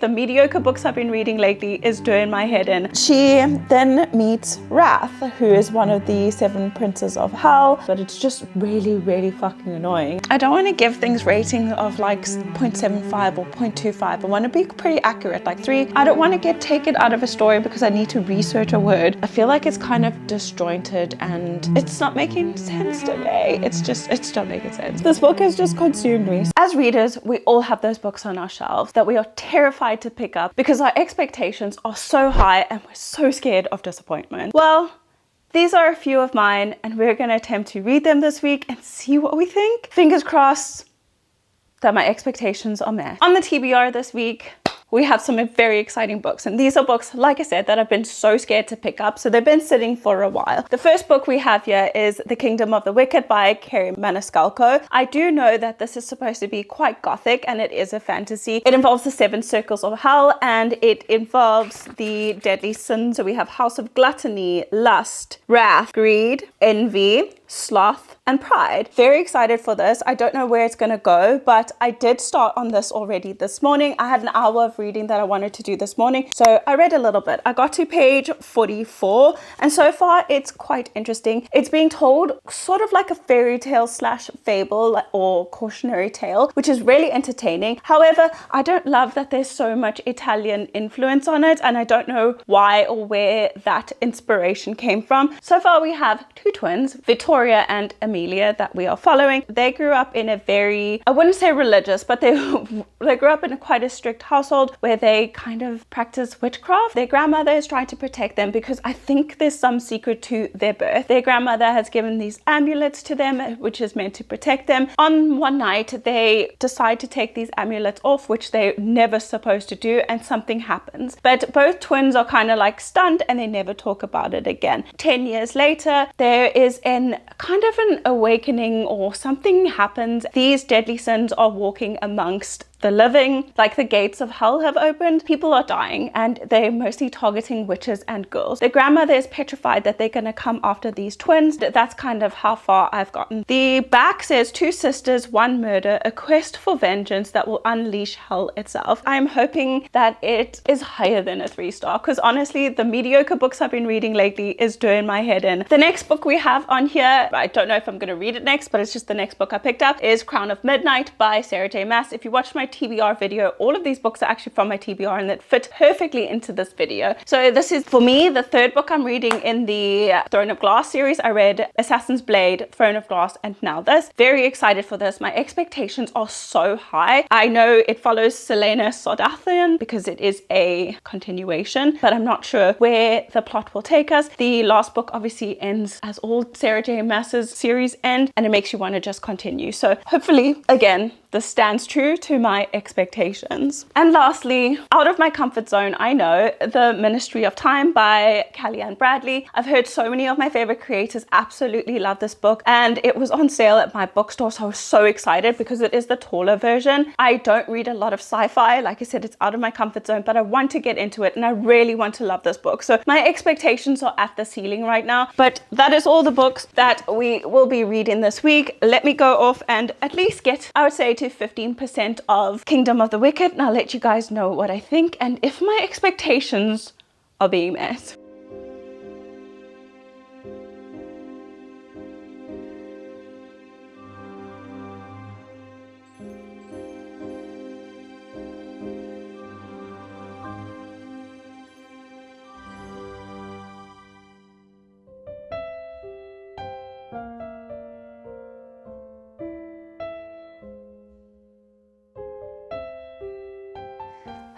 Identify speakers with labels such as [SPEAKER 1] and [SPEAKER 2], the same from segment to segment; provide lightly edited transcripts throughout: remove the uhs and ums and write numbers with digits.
[SPEAKER 1] The mediocre books I've been reading lately is doing my head in. She then meets Wrath, who is one of the 7 princes of hell, but it's just really fucking annoying. I don't want to give things rating of like 0.75 or 0.25. I want to be pretty accurate, like 3. I don't want to get taken out of a story because I need to research a word. I feel like it's kind of disjointed and it's not making sense to me. It's not making sense. This book has just consumed me. As readers, we all have those books on our shelves that we are terrified to pick up because our expectations are so high and we're so scared of disappointment. Well, these are a few of mine and we're going to attempt to read them this week and see what we think. Fingers crossed that my expectations are met. On the TBR this week, we have some very exciting books, and these are books, like I said, that I've been so scared to pick up, so they've been sitting for a while. The first book we have here is The Kingdom of the Wicked by Kerry Maniscalco. I do know that this is supposed to be quite gothic, and it is a fantasy. It involves the 7 circles of hell, and it involves the deadly sins. So we have House of Gluttony, Lust, Wrath, Greed, Envy, Sloth, and Pride. Very excited for this. I don't know where it's going to go, but I did start on this already this morning. I had an hour of reading that I wanted to do this morning, so I read a little bit. I got to page 44, and so far it's quite interesting. It's being told sort of like a fairy tale slash fable or cautionary tale, which is really entertaining. However, I don't love that there's so much Italian influence on it, and I don't know why or where that inspiration came from. So far we have 2 twins, Victoria and Amelia, that we are following. They grew up in a very, I wouldn't say religious, but they grew up in quite a strict household where they kind of practice witchcraft. Their grandmother is trying to protect them because I think there's some secret to their birth. Their grandmother has given these amulets to them, which is meant to protect them. On one night, they decide to take these amulets off, which they're never supposed to do, and something happens. But both twins are kind of like stunned and they never talk about it again. 10 years later, there is kind of an awakening, or something happens. These deadly sins are walking amongst the living, like the gates of hell have opened. People are dying and they're mostly targeting witches and girls. The grandmother is petrified that they're going to come after these twins. That's kind of how far I've gotten. The back says 2 sisters, 1 murder, a quest for vengeance that will unleash hell itself. I'm hoping that it is higher than a 3-star because honestly, the mediocre books I've been reading lately is doing my head in. The next book we have on here, I don't know if I'm going to read it next, but it's just the next book I picked up, is Crown of Midnight by Sarah J. Maas. If you watched my TBR video, all of these books are actually from my TBR and that fit perfectly into this video. So this is, for me, the 3rd book I'm reading in the Throne of Glass series. I read Assassin's Blade, Throne of Glass, and now this. Very excited for this. My expectations are so high. I know it follows Selena Sardathian because it is a continuation, but I'm not sure where the plot will take us. The last book obviously ends as all Sarah J. Maas's series end, and it makes you want to just continue. So hopefully, again, this stands true to my expectations. And lastly, out of my comfort zone, I know, The Ministry of Time by Kellyanne Bradley. I've heard so many of my favorite creators absolutely love this book, and it was on sale at my bookstore, so I was so excited because it is the taller version. I don't read a lot of sci-fi. Like I said, it's out of my comfort zone, but I want to get into it and I really want to love this book. So my expectations are at the ceiling right now, but that is all the books that we will be reading this week. Let me go off and at least get, I would say, to 15% of Kingdom of the Wicked, and I'll let you guys know what I think and if my expectations are being met.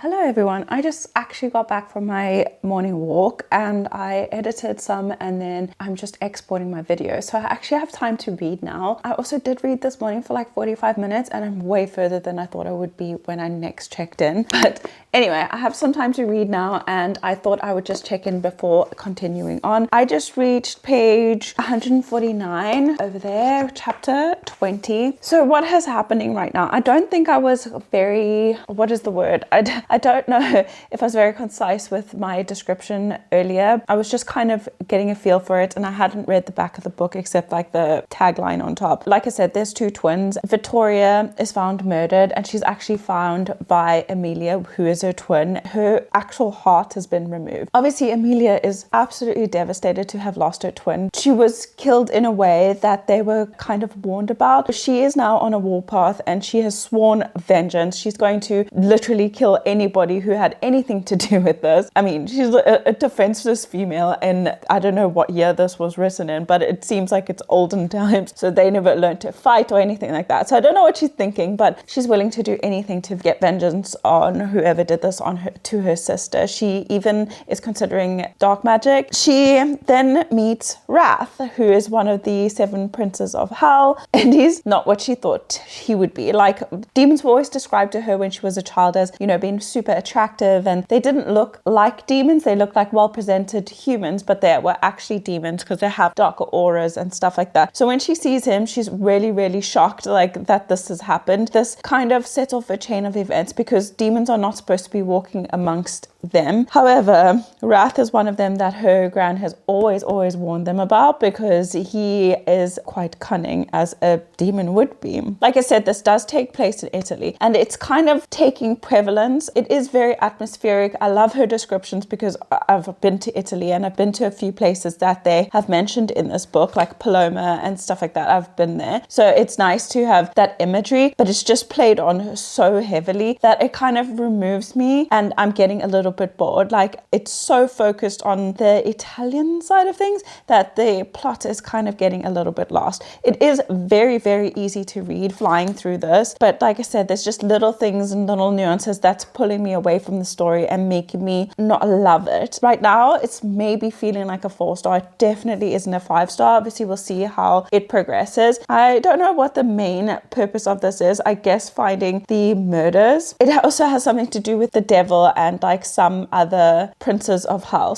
[SPEAKER 1] Hello everyone, I just actually got back from my morning walk and I edited some and then I'm just exporting my video. So I actually have time to read now. I also did read this morning for like 45 minutes and I'm way further than I thought I would be when I next checked in. But anyway, I have some time to read now and I thought I would just check in before continuing on. I just reached page 149 over there, chapter 20. So what is happening right now? I don't think I was very, what is the word? I don't know if I was very concise with my description earlier. I was just kind of getting a feel for it and I hadn't read the back of the book except like the tagline on top. Like I said, there's 2 twins. Victoria is found murdered and she's actually found by Amelia, who is is her twin, her actual heart has been removed. Obviously, Amelia is absolutely devastated to have lost her twin. She was killed in a way that they were kind of warned about. She is now on a warpath and she has sworn vengeance. She's going to literally kill anybody who had anything to do with this. I mean, she's a defenseless female, and I don't know what year this was written in, but it seems like it's olden times, so they never learned to fight or anything like that. So I don't know what she's thinking, but she's willing to do anything to get vengeance on whoever did this on her, to her sister. She even is considering dark magic. She then meets Wrath, who is one of the 7 princes of hell, and he's not what she thought he would be. Like, demons were always described to her when she was a child as, you know, being super attractive, and they didn't look like demons. They looked like well-presented humans, but they were actually demons because they have darker auras and stuff like that. So when she sees him, she's really, really shocked, like, that this has happened. This kind of sets off a chain of events because demons are not supposed to be walking amongst them. However, Wrath is one of them that her gran has always warned them about because he is quite cunning, as a demon would be. Like I said, this does take place in Italy and it's kind of taking prevalence. It is very atmospheric. I love her descriptions because I've been to Italy and I've been to a few places that they have mentioned in this book, like Paloma and stuff like that. I've been there. So it's nice to have that imagery, but it's just played on so heavily that it kind of removes me and I'm getting a little bit bored. Like, it's so focused on the Italian side of things that the plot is kind of getting a little bit lost. It is very, very easy to read flying through this, but like I said, there's just little things and little nuances that's pulling me away from the story and making me not love it. Right now, it's maybe feeling like a 4-star. It definitely isn't a 5-star. Obviously, we'll see how it progresses. I don't know what the main purpose of this is. I guess finding the murders. It also has something to do with the devil and like some other princes of hell.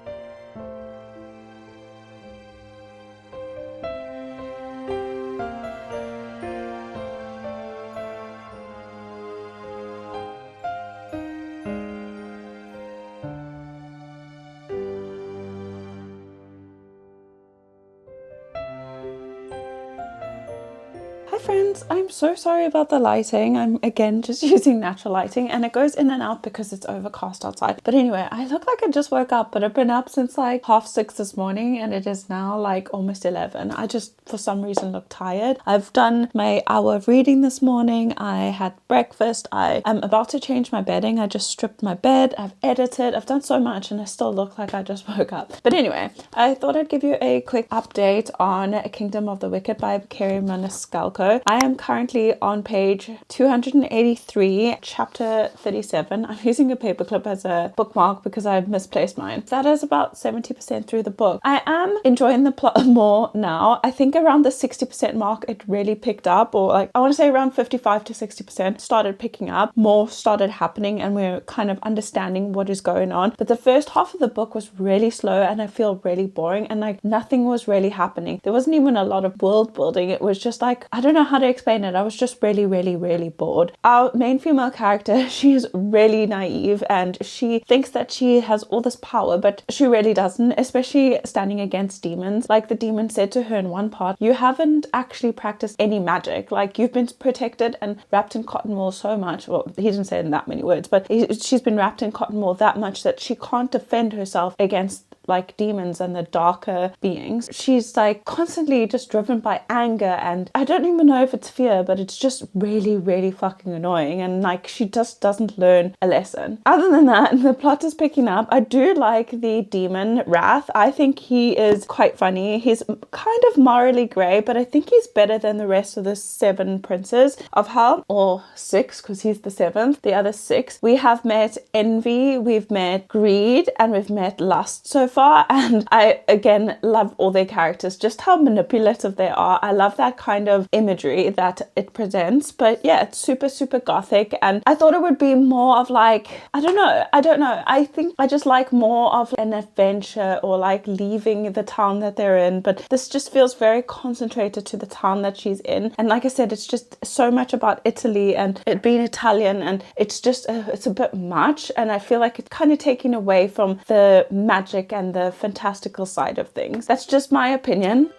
[SPEAKER 1] Hi friends, I'm so sorry about the lighting. I'm again just using natural lighting and it goes in and out because it's overcast outside. But anyway, I look like I just woke up, but I've been up since like 6:30 this morning and it is now like almost 11. I just for some reason look tired. I've done my hour of reading this morning. I had breakfast. I am about to change my bedding. I just stripped my bed. I've edited. I've done so much and I still look like I just woke up. But anyway, I thought I'd give you a quick update on Kingdom of the Wicked by Carrie Maniscalco. I am currently on page 283, chapter 37. I'm using a paperclip as a bookmark because I've misplaced mine. That is about 70% through the book. I am enjoying the plot more now. I think around the 60% mark it really picked up, or like I want to say around 55 to 60% started picking up. More started happening and we're kind of understanding what is going on. But the first half of the book was really slow and I feel really boring and like nothing was really happening. There wasn't even a lot of world building. It was just like, I don't know how to explain it. I was just really bored. Our main female character, she is really naive and she thinks that she has all this power, but she really doesn't, especially standing against demons. Like the demon said to her in one part, you haven't actually practiced any magic. Like you've been protected and wrapped in cotton wool so much. Well, he didn't say it in that many words, but she's been wrapped in cotton wool that much that she can't defend herself against like demons and the darker beings. She's like constantly just driven by anger and I don't even know if it's fear, but it's just really fucking annoying and like she just doesn't learn a lesson. Other than that, the plot is picking up. I do like the demon Wrath. I think he is quite funny. He's kind of morally grey, but I think he's better than the rest of the 7 princes of hell, or 6 because he's the 7th. The other 6. We have met envy, we've met greed, and we've met lust so far, and I again love all their characters, just how manipulative they are. I love that kind of imagery that it presents. But yeah, it's super gothic and I thought it would be more of like, I don't know, I think I just like more of an adventure or like leaving the town that they're in, but this just feels very concentrated to the town that she's in. And like I said, it's just so much about Italy and it being Italian, and it's just it's a bit much, and I feel like it's kind of taking away from the magic and the fantastical side of things. That's just my opinion.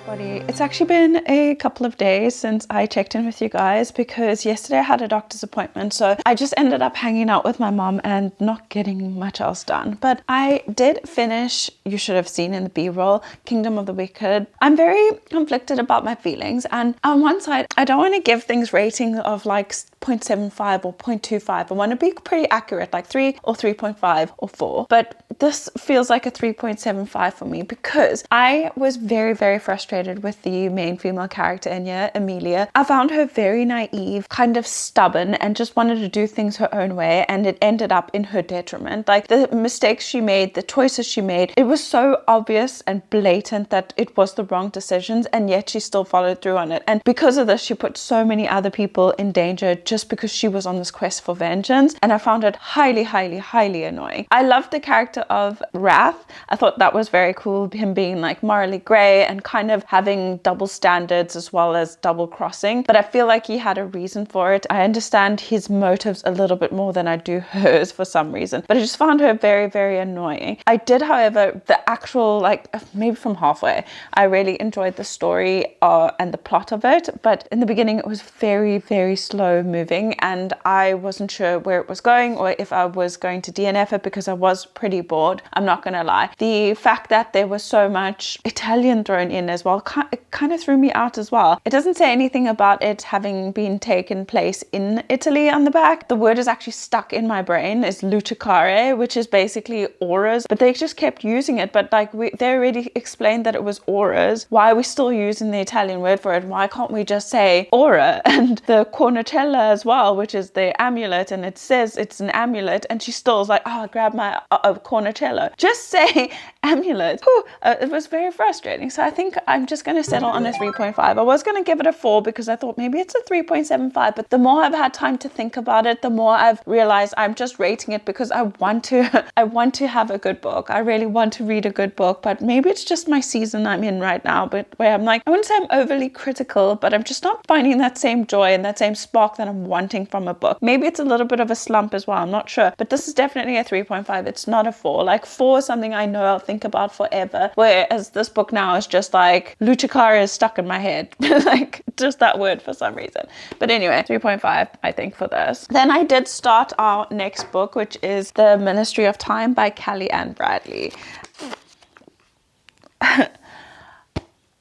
[SPEAKER 1] everybody. It's actually been a couple of days since I checked in with you guys because yesterday I had a doctor's appointment, so I just ended up hanging out with my mom and not getting much else done. But I did finish, you should have seen in the B-roll, Kingdom of the Wicked. I'm very conflicted about my feelings, and on one side I don't want to give things rating of like 0.75 or 0.25. I want to be pretty accurate, like 3 or 3.5 or 4, but this feels like a 3.75 for me because I was very, very frustrated with the main female character in here, Amelia. I found her very naive, kind of stubborn, and just wanted to do things her own way, and it ended up in her detriment. Like the mistakes she made, the choices she made, it was so obvious and blatant that it was the wrong decisions, and yet she still followed through on it. And because of this, she put so many other people in danger just because she was on this quest for vengeance, and I found it highly, highly, highly annoying. I loved the character of Wrath. I thought that was very cool, him being like morally grey and kind of having double standards as well as double crossing, but I feel like he had a reason for it. I understand his motives a little bit more than I do hers for some reason, but I just found her very, very annoying. I did, however, the actual, like maybe from halfway, I really enjoyed the story and the plot of it, but in the beginning it was very, very slow moving, and I wasn't sure where it was going or if I was going to DNF it because I was pretty bored. I'm not gonna lie. The fact that there was so much Italian thrown in as well, it kind of threw me out as well. It doesn't say anything about it having been taken place in Italy on the back. The word is actually stuck in my brain, is lucicare, which is basically auras, but they just kept using it. But like they already explained that it was auras. Why are we still using the Italian word for it? Why can't we just say aura? And the cornicella as well, which is the amulet, and it says it's an amulet, and she still is like, oh, grab my cornicella. Just say amulet. It was very frustrating. So I think I'm just going to settle on a 3.5. I was going to give it a 4 because I thought maybe it's a 3.75, but the more I've had time to think about it, the more I've realized I'm just rating it because I want to have a good book. I really want to read a good book, but maybe it's just my season I'm in right now, but where I'm like, I wouldn't say I'm overly critical, but I'm just not finding that same joy and that same spark that I'm wanting from a book. Maybe it's a little bit of a slump as well, I'm not sure, but this is definitely a 3.5. It's not a 4. Like 4 is something I know I'll think about forever, whereas this book now is just like lucicare is stuck in my head. Like just that word for some reason. But anyway, 3.5 I think for this. Then I did start our next book, which is The Ministry of Time by Callie Ann Bradley.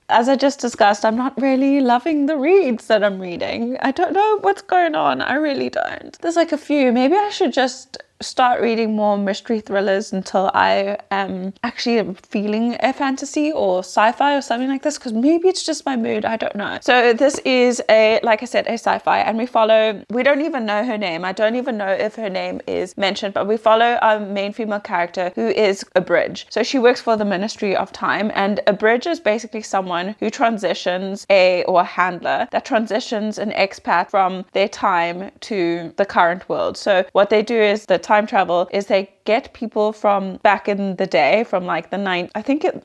[SPEAKER 1] As I just discussed, I'm not really loving the reads that I'm reading. I don't know what's going on. I really don't. There's like a few. Maybe I should just start reading more mystery thrillers until I am actually feeling a fantasy or sci-fi or something like this, because maybe it's just my mood. I don't know. So this is like I said, a sci-fi, and we don't even know her name. I don't even know if her name is mentioned, but we follow our main female character who is a bridge. So she works for the Ministry of Time, and a bridge is basically someone who transitions or a handler that transitions an expat from their time to the current world. So what they do is the time travel is they get people from back in the day, from like the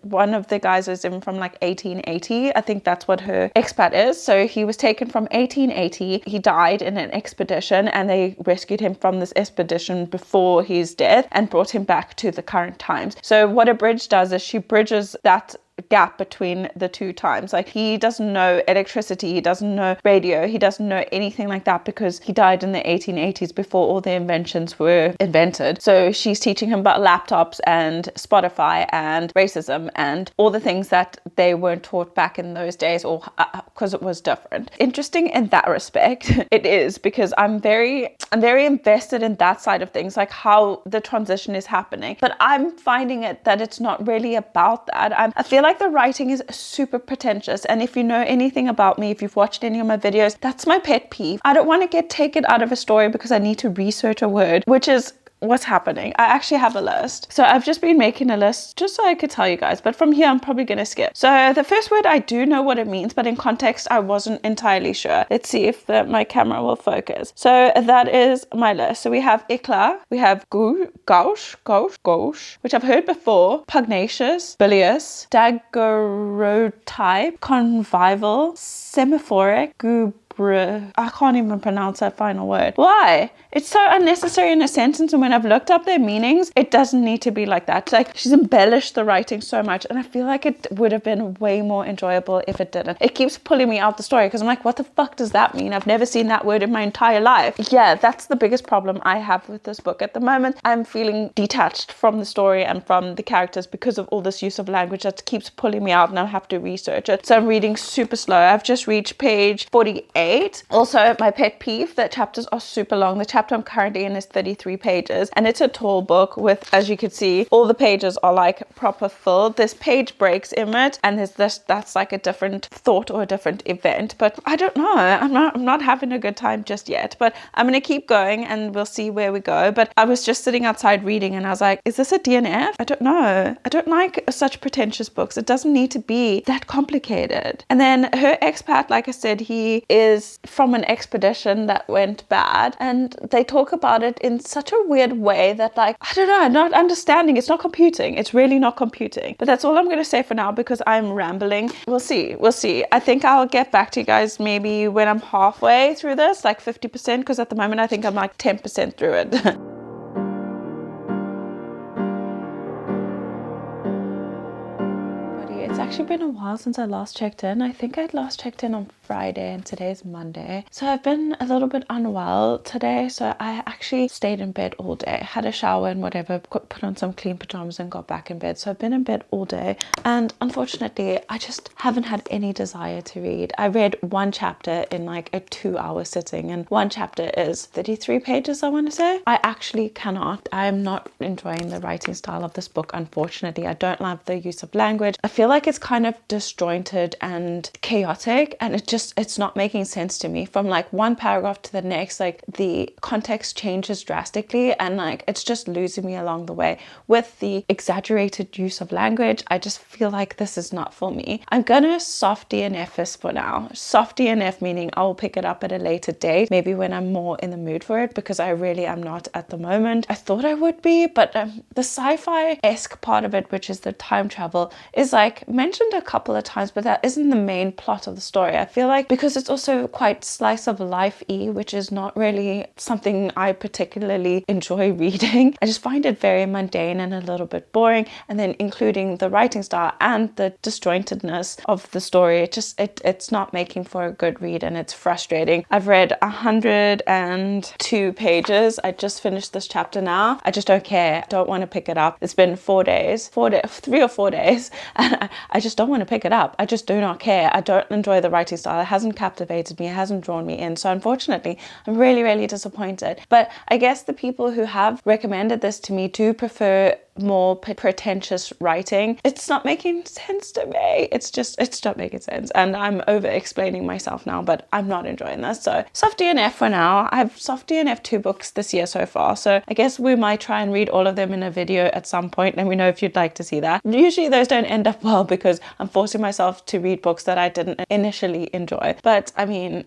[SPEAKER 1] one of the guys is even from like 1880. I think that's what her expat is. So he was taken from 1880. He died in an expedition, and they rescued him from this expedition before his death and brought him back to the current times. So what a bridge does is she bridges that gap between the two times. Like he doesn't know electricity, he doesn't know radio, he doesn't know anything like that because he died in the 1880s before all the inventions were invented. So she's teaching him about laptops and Spotify and racism and all the things that they weren't taught back in those days, or because it was different. Interesting in that respect. It is, because I'm very invested in that side of things, like how the transition is happening, but I'm finding it that it's not really about that. I feel like the writing is super pretentious, and if you know anything about me, if you've watched any of my videos, that's my pet peeve. I don't want to get taken out of a story because I need to research a word, which is what's happening. I actually have a list. So I've just been making a list just so I could tell you guys, but from here I'm probably going to skip. So the first word, I do know what it means, but in context I wasn't entirely sure. Let's see if my camera will focus. So that is my list. So we have éclat, we have gauche, which I've heard before, pugnacious, bilious, daguerreotype, convivial, semaphoric, I can't even pronounce that final word. Why? It's so unnecessary in a sentence, and when I've looked up their meanings, it doesn't need to be like that. It's like she's embellished the writing so much, and I feel like it would have been way more enjoyable if it didn't. It keeps pulling me out the story because I'm like, what the fuck does that mean? I've never seen that word in my entire life. Yeah, that's the biggest problem I have with this book at the moment. I'm feeling detached from the story and from the characters because of all this use of language that keeps pulling me out, and I have to research it. So I'm reading super slow. I've just reached page 48. Also, my pet peeve, that chapters are super long. The chapter I'm currently in is 33 pages, and it's a tall book with, as you can see, all the pages are like proper filled. There's page breaks in it, and there's this, that's like a different thought or a different event, but I don't know. I'm not having a good time just yet, but I'm gonna keep going and we'll see where we go. But I was just sitting outside reading, and I was like, is this a DNF? I don't know. I don't like such pretentious books. It doesn't need to be that complicated. And then her expat, like I said, he is from an expedition that went bad, and they talk about it in such a weird way that, like, I don't know, not understanding. It's not computing. It's really not computing. But that's all I'm going to say for now because I'm rambling. We'll see. I think I'll get back to you guys maybe when I'm halfway through this, like 50%, because at the moment I think I'm like 10% through it. It's actually been a while since I last checked in. I think I'd last checked in on Friday, and today's Monday. So I've been a little bit unwell today, so I actually stayed in bed all day, had a shower and whatever, put on some clean pajamas and got back in bed. So I've been in bed all day, and unfortunately I just haven't had any desire to read. I read one chapter in like a 2-hour sitting, and one chapter is 33 pages, I want to say. I actually cannot. I'm not enjoying the writing style of this book, unfortunately. I don't love the use of language. I feel like it's kind of disjointed and chaotic, and it's not making sense to me. From like one paragraph to the next, like the context changes drastically, and like it's just losing me along the way with the exaggerated use of language. I just feel like this is not for me. I'm gonna soft DNF this for now. Soft DNF meaning I will pick it up at a later date, maybe when I'm more in the mood for it, because I really am not at the moment. I thought I would be, but the sci-fi-esque part of it, which is the time travel, is like mentioned a couple of times, but that isn't the main plot of the story. I feel like because it's also quite slice of life-y, which is not really something I particularly enjoy reading. I just find it very mundane and a little bit boring, and then including the writing style and the disjointedness of the story, it's not making for a good read, and it's frustrating. I've read 102 pages. I just finished this chapter now. I just don't care. I don't want to pick it up. It's been 3 or 4 days, and I just don't want to pick it up. I just do not care. I don't enjoy the writing style. It hasn't captivated me. It hasn't drawn me in. So unfortunately, I'm really, really disappointed. But I guess the people who have recommended this to me do prefer more pretentious writing. It's not making sense to me. It's not making sense, and I'm over explaining myself now, but I'm not enjoying this. So soft DNF for now. I've soft DNF 2 books this year so far, so I guess we might try and read all of them in a video at some point. Let me know if you'd like to see that. Usually those don't end up well because I'm forcing myself to read books that I didn't initially enjoy, but I mean,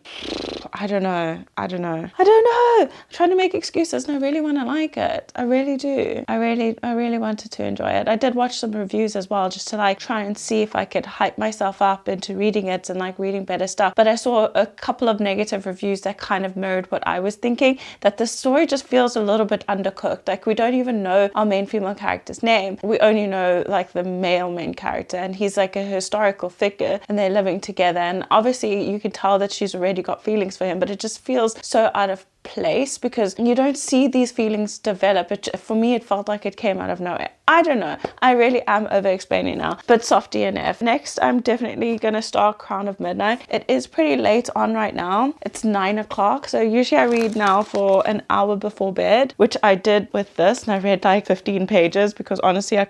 [SPEAKER 1] I don't know. I'm trying to make excuses, and I really want to like it. I really do. I really wanted to enjoy it. I did watch some reviews as well, just to like try and see if I could hype myself up into reading it and like reading better stuff. But I saw a couple of negative reviews that kind of mirrored what I was thinking, that the story just feels a little bit undercooked. Like we don't even know our main female character's name. We only know like the male main character, and he's like a historical figure, and they're living together, and obviously you can tell that she's already got feelings for him, but it just feels so out of place because you don't see these feelings develop. For me, it felt like it came out of nowhere. I don't know. I really am over explaining now, but soft DNF. Next, I'm definitely gonna start Crown of Midnight. It is pretty late on right now. It's 9 o'clock. So usually I read now for an hour before bed, which I did with this, and I read like 15 pages because honestly I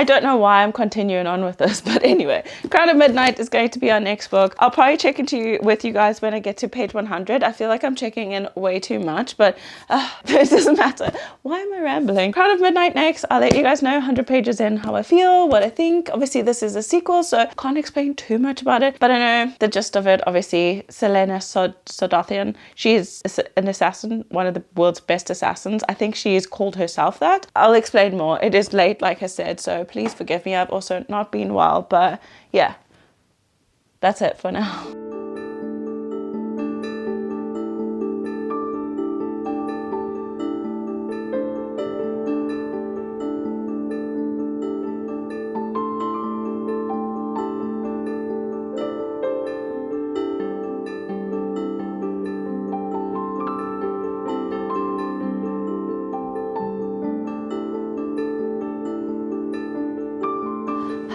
[SPEAKER 1] don't know why I'm continuing on with this, but anyway, Crown of Midnight is going to be our next book. I'll probably check with you guys when I get to page 100. I feel like I'm checking in way too much, but it doesn't matter. Why am I rambling? Crown of Midnight next. I'll let you guys know 100 pages in how I feel, what I think. Obviously this is a sequel, so I can't explain too much about it, but I know the gist of it. Obviously Selena Sodathian, she is an assassin, one of the world's best assassins. I think she has called herself that. I'll explain more. It is late, like I said, so please forgive me. I've also not been well, but yeah, that's it for now.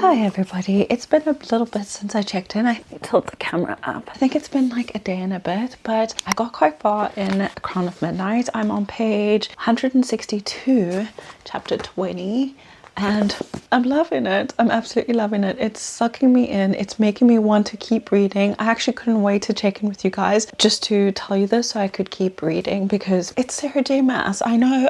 [SPEAKER 1] Hi everybody, it's been a little bit since I checked in. I tilt the camera up. I think it's been like a day and a bit, but I got quite far in Crown of Midnight. I'm on page 162, chapter 20. And I'm loving it. I'm absolutely loving it. It's sucking me in. It's making me want to keep reading. I actually couldn't wait to check in with you guys just to tell you this so I could keep reading, because it's Sarah J Maas. I know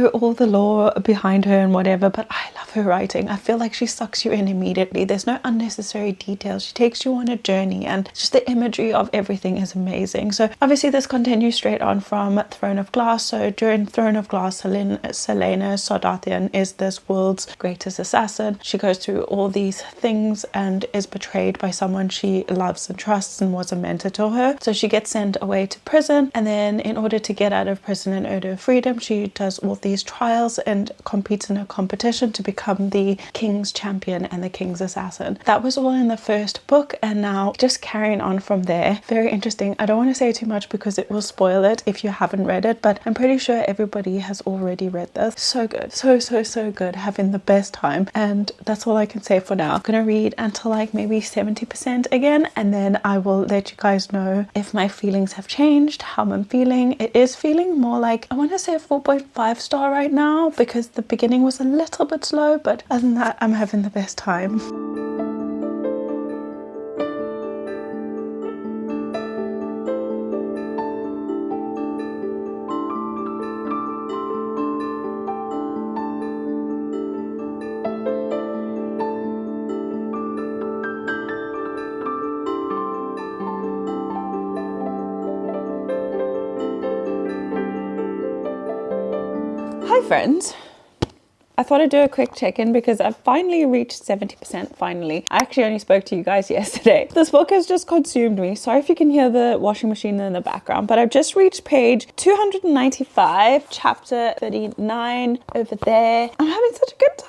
[SPEAKER 1] all the lore behind her and whatever, but I love her writing. I feel like she sucks you in immediately. There's no unnecessary details. She takes you on a journey, and just the imagery of everything is amazing. So obviously this continues straight on from Throne of Glass. So during Throne of Glass, Selena Sardathian is this world's greatest assassin. She goes through all these things and is betrayed by someone she loves and trusts and was a mentor to her. So she gets sent away to prison, and then in order to get out of prison and earn her freedom, she does all these trials and competes in a competition to become the king's champion and the king's assassin. That was all in the first book, and now just carrying on from there. Very interesting. I don't want to say too much because it will spoil it if you haven't read it, but I'm pretty sure everybody has already read this. So good. So good. Having the best time, and that's all I can say for now. I'm gonna read until like maybe 70% again, and then I will let you guys know if my feelings have changed, how I'm feeling. It is feeling more like, I want to say a 4.5 star right now, because the beginning was a little bit slow, but other than that, I'm having the best time. Hi friends, I thought I'd do a quick check-in because I've finally reached 70%. Finally, I actually only spoke to you guys yesterday. This book has just consumed me. Sorry if you can hear the washing machine in the background, but I've just reached page 295, chapter 39 over there. I'm having such a good time.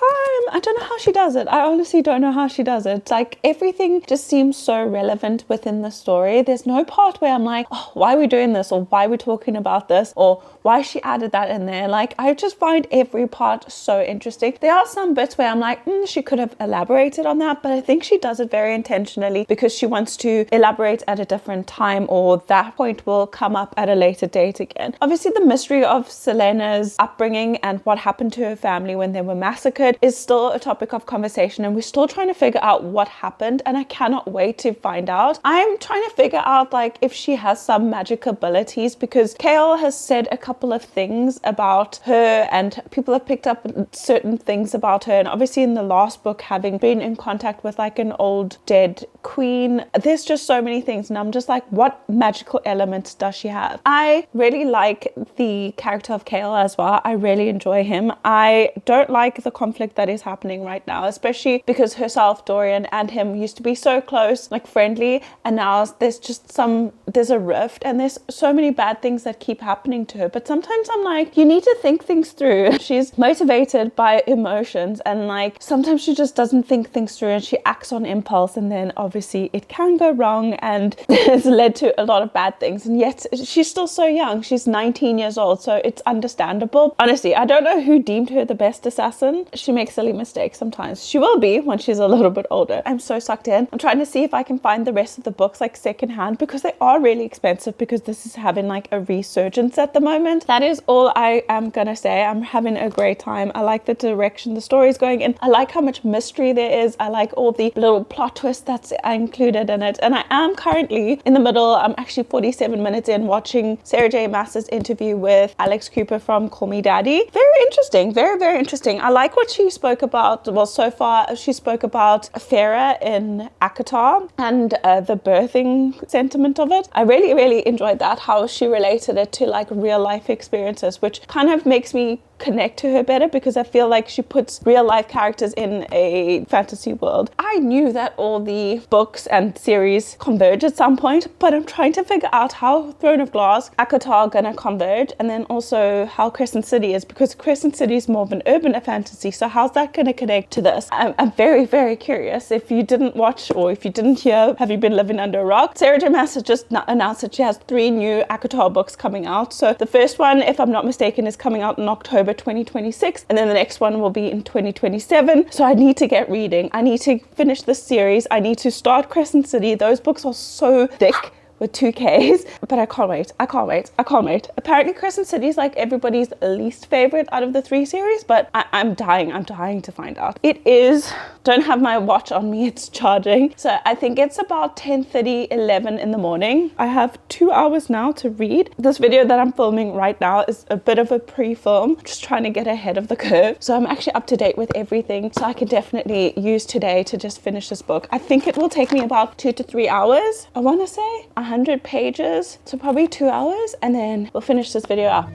[SPEAKER 1] I don't know how she does it. I honestly don't know how she does it. Like, everything just seems so relevant within the story. There's no part where I'm like, oh, why are we doing this, or why are we talking about this, or why she added that in there. Like, I just find every part so interesting. There are some bits where I'm like, she could have elaborated on that, but I think she does it very intentionally because she wants to elaborate at a different time, or that point will come up at a later date again. Obviously, the mystery of Selena's upbringing and what happened to her family when they were massacred is still a topic of conversation, and we're still trying to figure out what happened, and I cannot wait to find out. I'm trying to figure out like if she has some magic abilities, because Kale has said a couple of things about her and people have picked up certain things about her, and obviously in the last book, having been in contact with like an old dead queen, there's just so many things, and I'm just like, what magical elements does she have? I really like the character of Kale as well. I really enjoy him. I don't like the conflict that is happening right now, especially because herself, Dorian, and him used to be so close, like friendly, and now there's a rift, and there's so many bad things that keep happening to her. But sometimes I'm like, you need to think things through. She's motivated by emotions, and like sometimes she just doesn't think things through and she acts on impulse, and then obviously it can go wrong and it's led to a lot of bad things. And yet she's still so young. She's 19 years old, so it's understandable. Honestly, I don't know who deemed her the best assassin. She makes silly mistakes sometimes. She will be when she's a little bit older. I'm so sucked in. I'm trying to see if I can find the rest of the books like secondhand, because they are really expensive, because this is having like a resurgence at the moment. That is all I am gonna say. I'm having a great time. I like the direction the story is going in. I like how much mystery there is. I like all the little plot twists that's included in it. And I am currently in the middle. I'm actually 47 minutes in, watching Sarah J Maas's interview with Alex Cooper from Call Me Daddy. Very interesting. Very, very interesting. I like what she spoke about. Well, so far she spoke about Farah in Akatar and the birthing sentiment of it. I really, really enjoyed that, how she related it to like real life experiences, which kind of makes me connect to her better, because I feel like she puts real life characters in a fantasy world. I knew that all the books and series converge at some point, but I'm trying to figure out how Throne of Glass, Akatar are gonna converge, and then also how Crescent City is, because Crescent City is more of an urban fantasy. So how's that gonna connect to this? I'm very, very curious. If you didn't watch, or if you didn't hear, have you been living under a rock? Sarah J Maas has just announced that she has 3 new Akatar books coming out. So the first one, if I'm not mistaken, is coming out in October October 2026, and then the next one will be in 2027. So I need to get reading. I need to finish this series. I need to start Crescent City. Those books are so thick with 2Ks, but I can't wait. I can't wait. I can't wait. Apparently Crescent City is like everybody's least favorite out of the 3 series, but I'm dying to find out. It is, don't have my watch on me, it's charging. So I think it's about 10:30, 11 in the morning. I have 2 hours now to read. This video that I'm filming right now is a bit of a pre-film, just trying to get ahead of the curve. So I'm actually up to date with everything. So I can definitely use today to just finish this book. I think it will take me about 2 to 3 hours. I want to say 100 pages, so probably 2 hours, and then we'll finish this video up.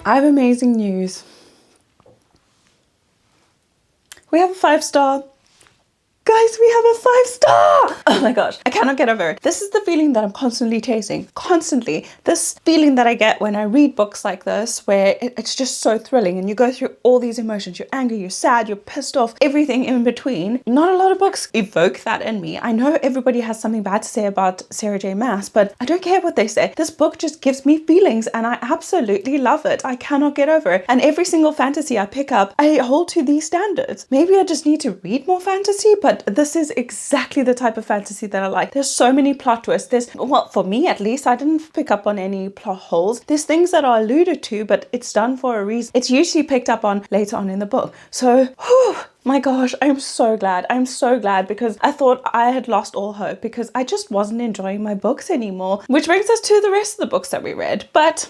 [SPEAKER 1] I have amazing news. We have a 5-star. Guys, we have a 5-star! Oh my gosh, I cannot get over it. This is the feeling that I'm constantly chasing. Constantly. This feeling that I get when I read books like this, where it's just so thrilling and you go through all these emotions. You're angry, you're sad, you're pissed off, everything in between. Not a lot of books evoke that in me. I know everybody has something bad to say about Sarah J. Maas, but I don't care what they say. This book just gives me feelings and I absolutely love it. I cannot get over it. And every single fantasy I pick up, I hold to these standards. Maybe I just need to read more fantasy, but this is exactly the type of fantasy that I like. There's so many plot twists. Well, for me at least, I didn't pick up on any plot holes. There's things that are alluded to, but it's done for a reason. It's usually picked up on later on in the book. So, whew, my gosh, I'm so glad. I'm so glad, because I thought I had lost all hope because I just wasn't enjoying my books anymore. Which brings us to the rest of the books that we read. But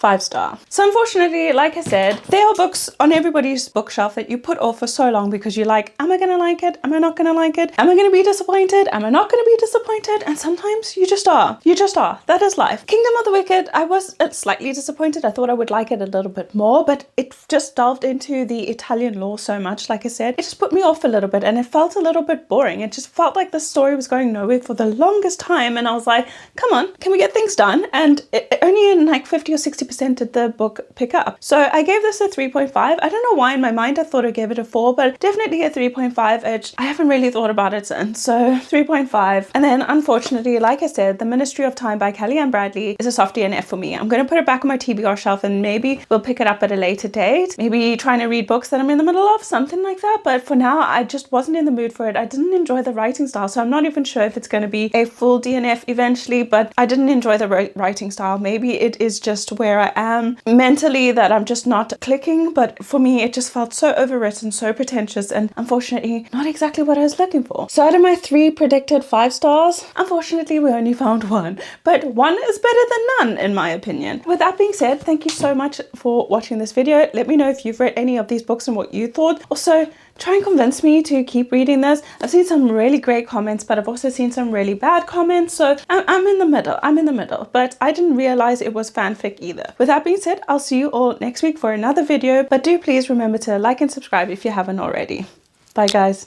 [SPEAKER 1] 5-star. So unfortunately, like I said, there are books on everybody's bookshelf that you put off for so long because you're like, am I gonna like it? Am I not gonna like it? Am I gonna be disappointed? Am I not gonna be disappointed? And sometimes you just are. You just are. That is life. Kingdom of the Wicked, I was slightly disappointed. I thought I would like it a little bit more, but it just delved into the Italian law so much, like I said. It just put me off a little bit and it felt a little bit boring. It just felt like the story was going nowhere for the longest time, and I was like, come on, can we get things done? And only in like 50 or 60% did the book pick up. So I gave this a 3.5. I don't know why in my mind I thought I gave it a 4, but definitely a 3.5. I haven't really thought about it since, so 3.5. And then unfortunately, like I said, The Ministry of Time by Kellyanne Bradley is a soft DNF for me. I'm going to put it back on my TBR shelf and maybe we'll pick it up at a later date. Maybe trying to read books that I'm in the middle of, something like that. But for now, I just wasn't in the mood for it. I didn't enjoy the writing style, so I'm not even sure if it's going to be a full DNF eventually, but I didn't enjoy the writing style. Maybe it is just where I am mentally that I'm just not clicking, but for me it just felt so overwritten, so pretentious, and unfortunately not exactly what I was looking for. So out of my 3 predicted 5 stars, unfortunately we only found 1, but 1 is better than none in my opinion. With that being said, thank you so much for watching this video. Let me know if you've read any of these books and what you thought. Also, try and convince me to keep reading this. I've seen some really great comments, but I've also seen some really bad comments, so I'm in the middle. I'm in the middle, but I didn't realize it was fanfic either. With that being said, I'll see you all next week for another video, but do please remember to like and subscribe if you haven't already. Bye guys.